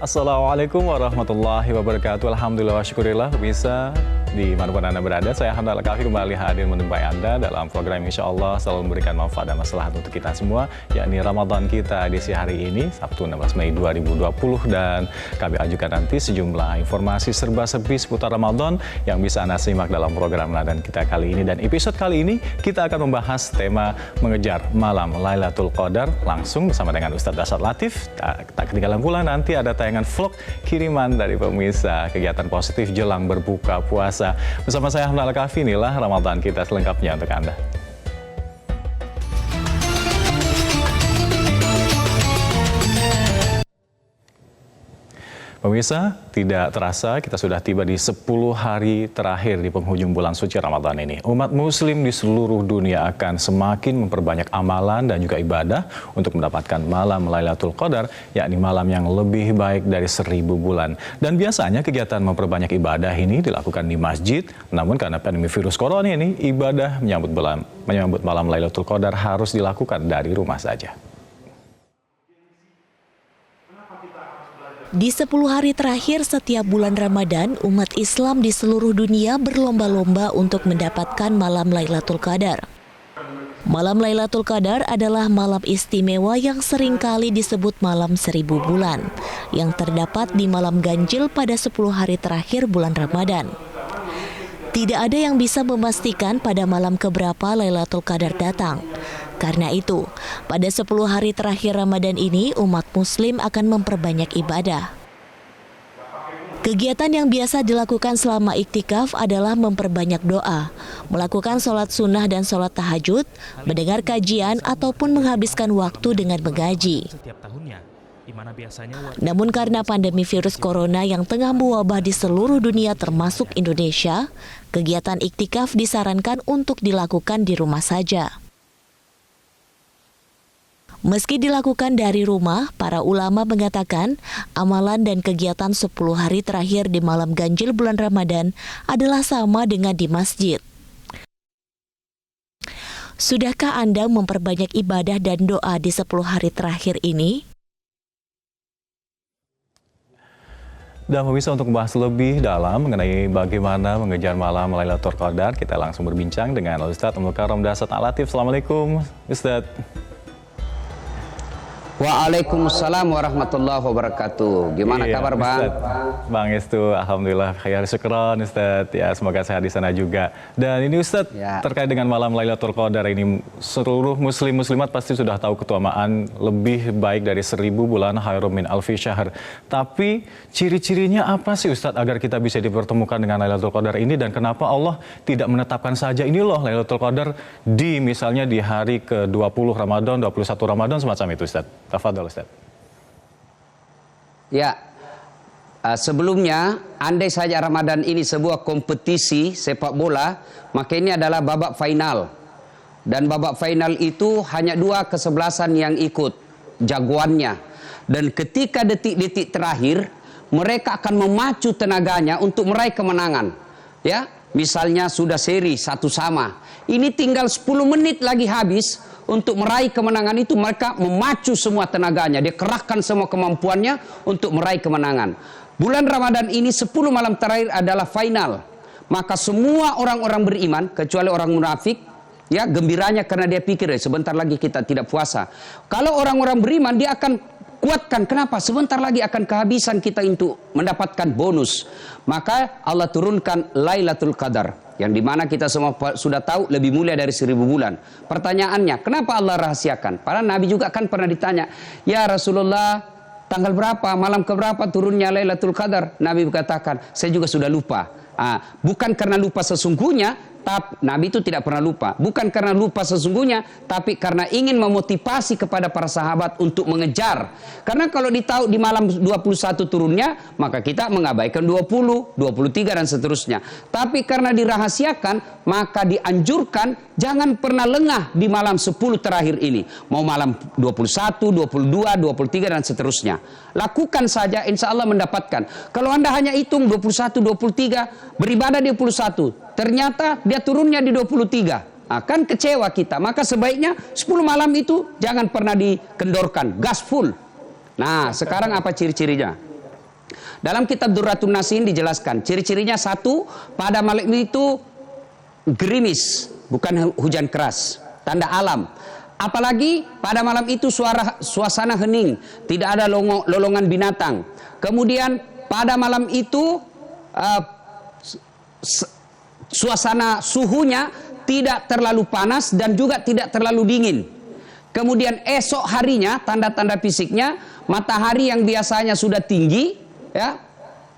Assalamualaikum warahmatullahi wabarakatuh. Alhamdulillah wa syukurillah bisa dimanapun Anda berada. Saya Hamdallah Kafi kembali hadir menjumpai Anda dalam program Insya Allah selalu memberikan manfaat dan maslahat untuk kita semua, yakni Ramadan kita edisi hari ini, Sabtu 16 Mei 2020. Dan kami ajukan nanti sejumlah informasi serba-serbi seputar Ramadan yang bisa Anda simak dalam program Ramadan kita kali ini. Dan episode kali ini kita akan membahas tema mengejar malam Lailatul Qadar langsung bersama dengan Ustadz Dasar Latif. Tak ketinggalan pula nanti ada tayangan vlog kiriman dari pemirsa kegiatan positif jelang berbuka puasa. Bersama saya Hamdallah Kafi, inilah Ramadan kita selengkapnya untuk Anda. Pemirsa, tidak terasa kita sudah tiba di 10 hari terakhir di penghujung bulan suci Ramadan ini. Umat muslim di seluruh dunia akan semakin memperbanyak amalan dan juga ibadah untuk mendapatkan malam Lailatul Qadar, yakni malam yang lebih baik dari 1000 bulan. Dan biasanya kegiatan memperbanyak ibadah ini dilakukan di masjid, namun karena pandemi virus corona ini, ibadah menyambut malam Lailatul Qadar harus dilakukan dari rumah saja. Di 10 hari terakhir setiap bulan Ramadan, umat Islam di seluruh dunia berlomba-lomba untuk mendapatkan malam Lailatul Qadar. Malam Lailatul Qadar adalah malam istimewa yang seringkali disebut malam 1000 bulan, yang terdapat di malam ganjil pada 10 hari terakhir bulan Ramadan. Tidak ada yang bisa memastikan pada malam keberapa Lailatul Qadar datang. Karena itu, pada 10 hari terakhir Ramadan ini, umat muslim akan memperbanyak ibadah. Kegiatan yang biasa dilakukan selama iktikaf adalah memperbanyak doa, melakukan sholat sunnah dan sholat tahajud, mendengar kajian, ataupun menghabiskan waktu dengan mengaji. Namun karena pandemi virus corona yang tengah mewabah di seluruh dunia termasuk Indonesia, kegiatan iktikaf disarankan untuk dilakukan di rumah saja. Meski dilakukan dari rumah, para ulama mengatakan amalan dan kegiatan 10 hari terakhir di malam ganjil bulan Ramadan adalah sama dengan di masjid. Sudahkah Anda memperbanyak ibadah dan doa di 10 hari terakhir ini? Dan pemirsa, untuk membahas lebih dalam mengenai bagaimana mengejar malam Lailatul Qadar, kita langsung berbincang dengan Ustadz Abdul Karim Dasar Latif. Assalamualaikum Ustadz. Waalaikumsalam warahmatullahi wabarakatuh. Gimana kabar Bang? Bang Estu, alhamdulillah khair syukron Ustadz. Ya, semoga sehat di sana juga. Dan ini Ustadz, terkait dengan malam Lailatul Qadar ini, seluruh muslim muslimat pasti sudah tahu keutamaan lebih baik dari 1000 bulan khairum min alfi syahr. Tapi ciri-cirinya apa sih Ustadz agar kita bisa dipertemukan dengan Lailatul Qadar ini, dan kenapa Allah tidak menetapkan saja ini loh Lailatul Qadar di misalnya di hari ke-20 Ramadan, 21 Ramadan semacam itu Ustadz? Tafadhol Ustaz. Ya, sebelumnya andai saja Ramadan ini sebuah kompetisi sepak bola, maka ini adalah babak final. Dan babak final itu hanya 2 kesebelasan yang ikut jagoannya. Dan ketika detik-detik terakhir, mereka akan memacu tenaganya untuk meraih kemenangan. Ya, misalnya sudah seri 1-1. Ini tinggal 10 menit lagi habis. Untuk meraih kemenangan itu mereka memacu semua tenaganya, dia kerahkan semua kemampuannya untuk meraih kemenangan. Bulan Ramadan ini 10 malam terakhir adalah final. Maka semua orang-orang beriman kecuali orang munafik, ya, gembiranya karena dia pikir sebentar lagi kita tidak puasa. Kalau orang-orang beriman dia akan kuatkan, kenapa? Sebentar lagi akan kehabisan kita untuk mendapatkan bonus. Maka Allah turunkan Lailatul Qadar, yang dimana kita semua sudah tahu lebih mulia dari 1000 bulan. Pertanyaannya, kenapa Allah rahasiakan? Para nabi juga kan pernah ditanya, ya Rasulullah, tanggal berapa, malam keberapa turunnya Lailatul Qadar? Nabi berkatakan, saya juga sudah lupa. Bukan karena lupa sesungguhnya, tapi Nabi itu tidak pernah lupa. Bukan karena lupa sesungguhnya, tapi karena ingin memotivasi kepada para sahabat untuk mengejar. Karena kalau ditahu di malam 21 turunnya, maka kita mengabaikan 20, 23 dan seterusnya. Tapi karena dirahasiakan, maka dianjurkan jangan pernah lengah di malam 10 terakhir ini. Mau malam 21, 22, 23 dan seterusnya. Lakukan saja, insya Allah mendapatkan. Kalau Anda hanya hitung 21, 23, beribadah di 21, ternyata dia turunnya di 23. Akan kecewa kita. Maka sebaiknya 10 malam itu jangan pernah dikendorkan. Gas full. Nah, sekarang apa ciri-cirinya? Dalam kitab Durratun Nasin dijelaskan, ciri-cirinya satu, pada malam itu gerimis, bukan hujan keras, tanda alam. Apalagi pada malam itu suasana hening, tidak ada lolongan binatang. Kemudian pada malam itu suasana suhunya tidak terlalu panas dan juga tidak terlalu dingin. Kemudian esok harinya, tanda-tanda fisiknya, matahari yang biasanya sudah tinggi, ya,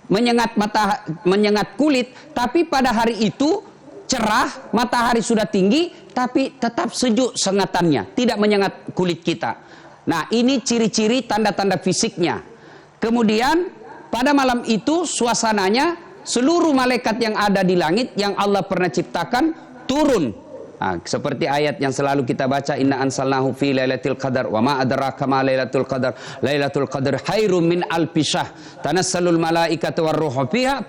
menyengat kulit, tapi pada hari itu cerah, matahari sudah tinggi, tapi tetap sejuk sengatannya, tidak menyengat kulit kita. Nah, ini ciri-ciri tanda-tanda fisiknya. Kemudian pada malam itu suasananya, seluruh malaikat yang ada di langit yang Allah pernah ciptakan turun. Nah, seperti ayat yang selalu kita baca, inna ansalnahu fi lailatul qadar wa ma adraka ma lailatul qadar, lailatul qadar khairum min alfi syahr, tanassalul malaikatu warruhu fiha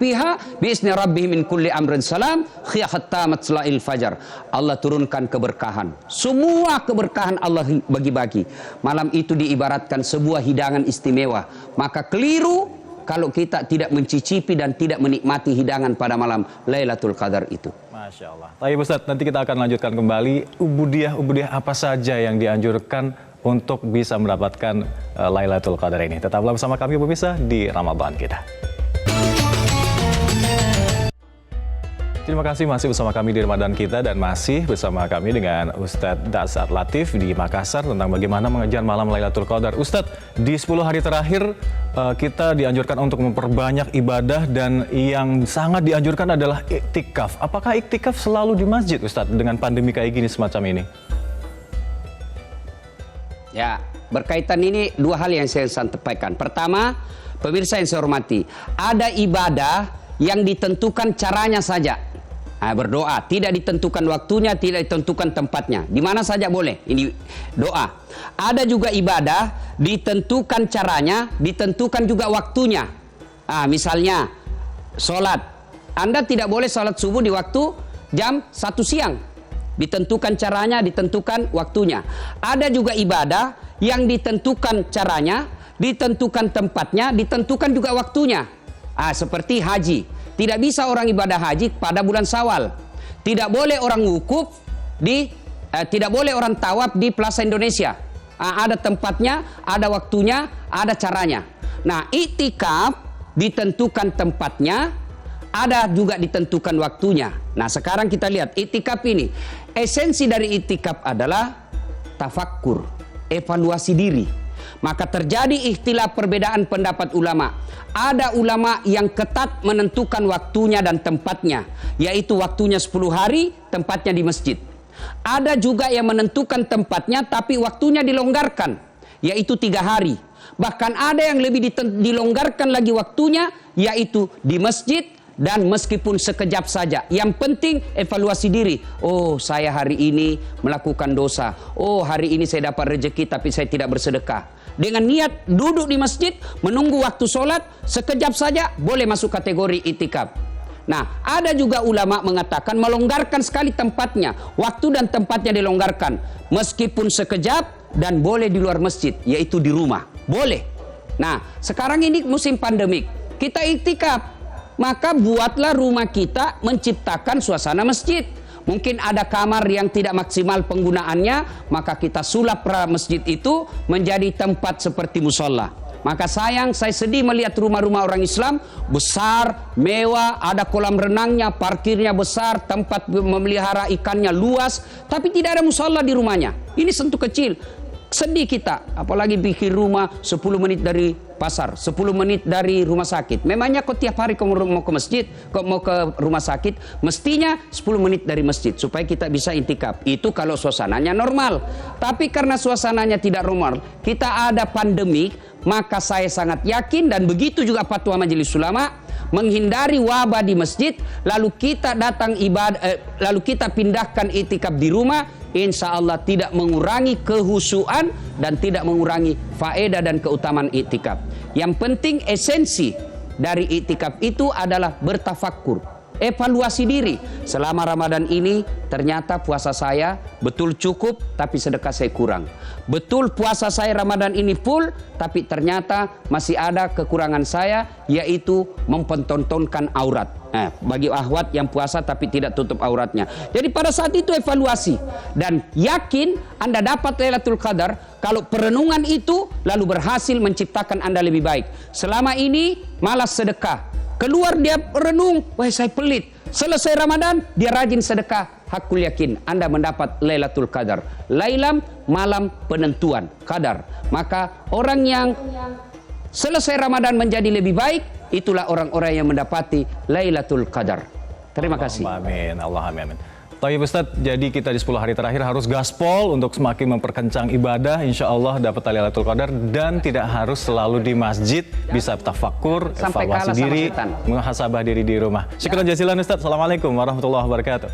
bi izni rabbihim min kulli amrin salam hatta matla'il fajar. Allah turunkan keberkahan, semua keberkahan Allah bagi-bagi. Malam itu diibaratkan sebuah hidangan istimewa, maka keliru kalau kita tidak mencicipi dan tidak menikmati hidangan pada malam Lailatul Qadar itu. Masya Allah. Baik Ustaz, nanti kita akan lanjutkan kembali ubudiyah apa saja yang dianjurkan untuk bisa mendapatkan Lailatul Qadar ini. Tetaplah bersama kami pemirsa di Ramadan kita. Terima kasih masih bersama kami di Ramadan kita dan masih bersama kami dengan Ustadz Dasar Latif di Makassar tentang bagaimana mengejar malam Lailatul Qadar. Ustadz, di 10 hari terakhir kita dianjurkan untuk memperbanyak ibadah dan yang sangat dianjurkan adalah iktikaf. Apakah iktikaf selalu di masjid Ustadz dengan pandemi kayak gini semacam ini? Ya, berkaitan ini dua hal yang saya sampaikan. Pertama, pemirsa yang saya hormati, ada ibadah yang ditentukan caranya saja. Berdoa, tidak ditentukan waktunya, tidak ditentukan tempatnya. Di mana saja boleh, ini doa. Ada juga ibadah, ditentukan caranya, ditentukan juga waktunya. Misalnya, sholat. Anda tidak boleh sholat subuh di waktu jam 1 siang. Ditentukan caranya, ditentukan waktunya. Ada juga ibadah yang ditentukan caranya, ditentukan tempatnya, ditentukan juga waktunya. Seperti haji. Tidak bisa orang ibadah haji pada bulan Syawal. Tidak boleh orang wukuf tidak boleh orang tawaf di Plaza Indonesia. Ada tempatnya, ada waktunya, ada caranya. Nah, iktikaf ditentukan tempatnya, ada juga ditentukan waktunya. Nah, sekarang kita lihat iktikaf ini. Esensi dari iktikaf adalah tafakkur, evaluasi diri. Maka terjadi ikhtilaf perbedaan pendapat ulama. Ada ulama yang ketat menentukan waktunya dan tempatnya, yaitu waktunya 10 hari, tempatnya di masjid. Ada juga yang menentukan tempatnya tapi waktunya dilonggarkan, yaitu 3 hari. Bahkan ada yang lebih dilonggarkan lagi waktunya, yaitu di masjid dan meskipun sekejap saja. Yang penting evaluasi diri. Oh, saya hari ini melakukan dosa. Oh, hari ini saya dapat rezeki tapi saya tidak bersedekah. Dengan niat duduk di masjid, menunggu waktu sholat, sekejap saja boleh masuk kategori iktikaf. Nah, ada juga ulama mengatakan melonggarkan sekali tempatnya, waktu dan tempatnya dilonggarkan, meskipun sekejap dan boleh di luar masjid, yaitu di rumah, boleh. Nah, sekarang ini musim pandemik, kita iktikaf, maka buatlah rumah kita menciptakan suasana masjid. Mungkin ada kamar yang tidak maksimal penggunaannya, maka kita sulap masjid itu menjadi tempat seperti musola. Maka saya sedih melihat rumah-rumah orang Islam besar, mewah, ada kolam renangnya, parkirnya besar, tempat memelihara ikannya luas, tapi tidak ada musola di rumahnya. Ini sentuh kecil. Sedih kita, apalagi bikin rumah 10 menit dari pasar, 10 menit dari rumah sakit. Memangnya kok tiap hari kamu mau ke masjid, kok mau ke rumah sakit, mestinya 10 menit dari masjid supaya kita bisa iktikaf. Itu kalau suasananya normal. Tapi karena suasananya tidak normal, kita ada pandemi, maka saya sangat yakin dan begitu juga fatwa Majelis Ulama, menghindari wabah di masjid, lalu kita datang ibadah, lalu kita pindahkan iktikaf di rumah, insya Allah tidak mengurangi kehusuan dan tidak mengurangi faedah dan keutamaan iktikaf. Yang penting esensi dari iktikaf itu adalah bertafakkur, evaluasi diri. Selama Ramadan ini ternyata puasa saya betul cukup tapi sedekah saya kurang. Betul puasa saya Ramadan ini full tapi ternyata masih ada kekurangan saya, yaitu mempertontonkan aurat. Bagi akhwat yang puasa tapi tidak tutup auratnya. Jadi pada saat itu evaluasi dan yakin Anda dapat Lailatul Qadar kalau perenungan itu lalu berhasil menciptakan Anda lebih baik. Selama ini malas sedekah. Keluar dia renung, wah saya pelit. Selesai Ramadan, dia rajin sedekah. Hakul yakin Anda mendapat Lailatul Qadar. Lailam, malam penentuan qadar. Maka orang yang selesai Ramadan menjadi lebih baik, itulah orang-orang yang mendapati Lailatul Qadar. Terima kasih. Amin. Allah amin. Tayyib Ustadz, jadi kita di 10 hari terakhir harus gaspol untuk semakin memperkencang ibadah. Insya Allah dapat Lailatul Qadar dan tidak harus selalu di masjid. Bisa tafakur, Sampai evaluasi diri, muhasabah diri di rumah. Syukran jazilan Ustadz. Assalamualaikum warahmatullahi wabarakatuh.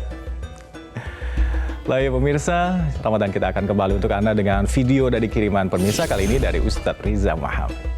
Baik pemirsa, Ramadan kita akan kembali untuk Anda dengan video dari kiriman pemirsa kali ini dari Ustadz Riza Muhammad.